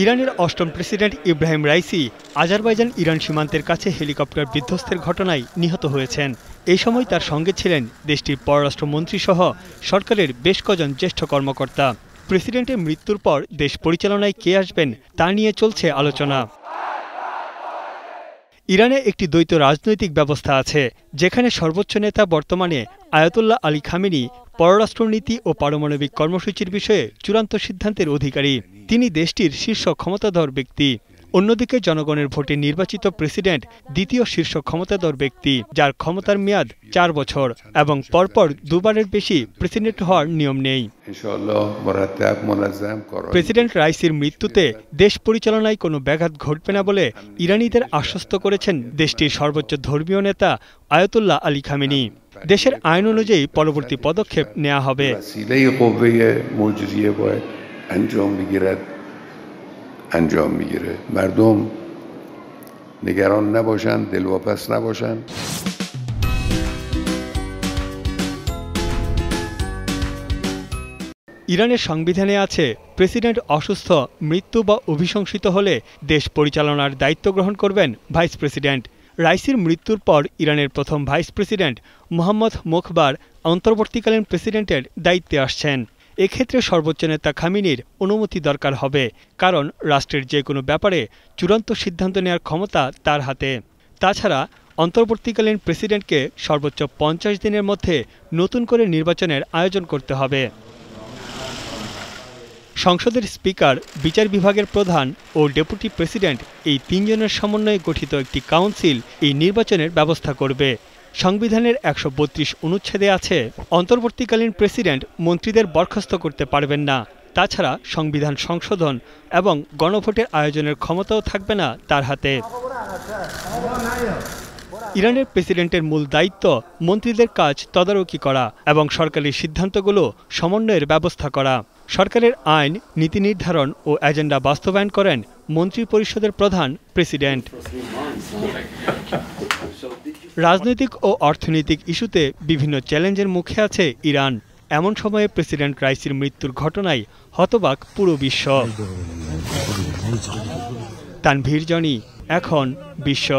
ইরানের অষ্টম president Ebrahim Raisi Azerbaijan Iran সীমান্তের কাছে হেলিকপ্টার বিধ্বস্তের ঘটনায় নিহত হয়েছেন। এই সময় তার সঙ্গে ছিলেন দেশটির পররাষ্ট্রমন্ত্রী সহ সরকারের বেশ কজন জ্যেষ্ঠ কর্মকর্তা। প্রেসিডেন্টের মৃত্যুর পর দেশ পরিচালনায় কে আসবেন তা নিয়ে চলছে আলোচনা। ইরানে একটি দ্বৈত রাজনৈতিক ব্যবস্থা আছে, যেখানে সর্বোচ্চ নেতা বর্তমানে আয়াতুল্লাহ আলী খামেনি পররাষ্ট্রনীতি ও পারমাণবিক কর্মসূচির বিষয়ে চূড়ান্ত সিদ্ধান্তের অধিকারী। তিনি দেশটির শীর্ষ ক্ষমতাধর ব্যক্তি। অন্যদিকে জনগণের ভোটে নির্বাচিত প্রেসিডেন্ট দ্বিতীয় শীর্ষ ক্ষমতাধর ব্যক্তি, যার ক্ষমতার মেয়াদ 4 বছর এবং পরপর দুবারের বেশি প্রেসিডেন্ট হওয়ার নিয়ম নেই। প্রেসিডেন্ট রাইসির মৃত্যুতে দেশ পরিচালনায় কোনো ব্যাঘাত ঘটবে না বলে ইরানিদের আশ্বস্ত করেছেন দেশটির সর্বোচ্চ ধর্মীয় নেতা আয়াতুল্লাহ আলী খামেনি। দেশের আইন অনুযায়ী পরবর্তী পদক্ষেপ নেওয়া হবে। انجام میگیره مردم نگران نباشن دلواپس نباشن ইরানের সংবিধানে আছে প্রেসিডেন্ট অসুস্থ, মৃত্যু বা অভিশংসিত হলে দেশ পরিচালনার দায়িত্ব গ্রহণ করবেন ভাইস প্রেসিডেন্ট। রাইসির মৃত্যুর পর ইরানের প্রথম ভাইস প্রেসিডেন্ট মোহাম্মদ মোখবার অন্তর্বর্তীকালীন প্রেসিডেন্টের দায়িত্বে আসছেন। এক্ষেত্রে সর্বোচ্চ নেতা খামেনির অনুমতি দরকার হবে, কারণ রাষ্ট্রের যে কোনো ব্যাপারে চূড়ান্ত সিদ্ধান্ত নেওয়ার ক্ষমতা তার হাতে। তাছাড়া অন্তর্বর্তীকালীন প্রেসিডেন্টকে সর্বোচ্চ 50 দিনের মধ্যে নতুন করে নির্বাচনের আয়োজন করতে হবে। সংসদের স্পিকার, বিচার বিভাগের প্রধান ও ডেপুটি প্রেসিডেন্ট এই 3 জনের সমন্বয়ে গঠিত একটি কাউন্সিল এই নির্বাচনের ব্যবস্থা করবে। সংবিধানের 132 অনুচ্ছেদে আছে, অন্তর্বর্তীকালীন প্রেসিডেন্ট মন্ত্রীদের বরখাস্ত করতে পারবেন না। তাছাড়া সংবিধান সংশোধন এবং গণভোটের আয়োজনের ক্ষমতাও থাকবে না তার হাতে। ইরানের প্রেসিডেন্টের মূল দায়িত্ব মন্ত্রীদের কাজ তদারকি করা এবং সরকারি সিদ্ধান্তগুলো সমন্বয়ের ব্যবস্থা করা। সরকারের আইন, নীতি নির্ধারণ ও এজেন্ডা বাস্তবায়ন করেন মন্ত্রী পরিষদের প্রধান প্রেসিডেন্ট। রাজনৈতিক ও অর্থনৈতিক ইস্যুতে বিভিন্ন চ্যালেঞ্জের মুখে আছে ইরান। এমন সময়ে প্রেসিডেন্ট রাইসির মৃত্যুর ঘটনায় হতবাক পুরো বিশ্ব। তানভীর জনি, এখন বিশ্ব।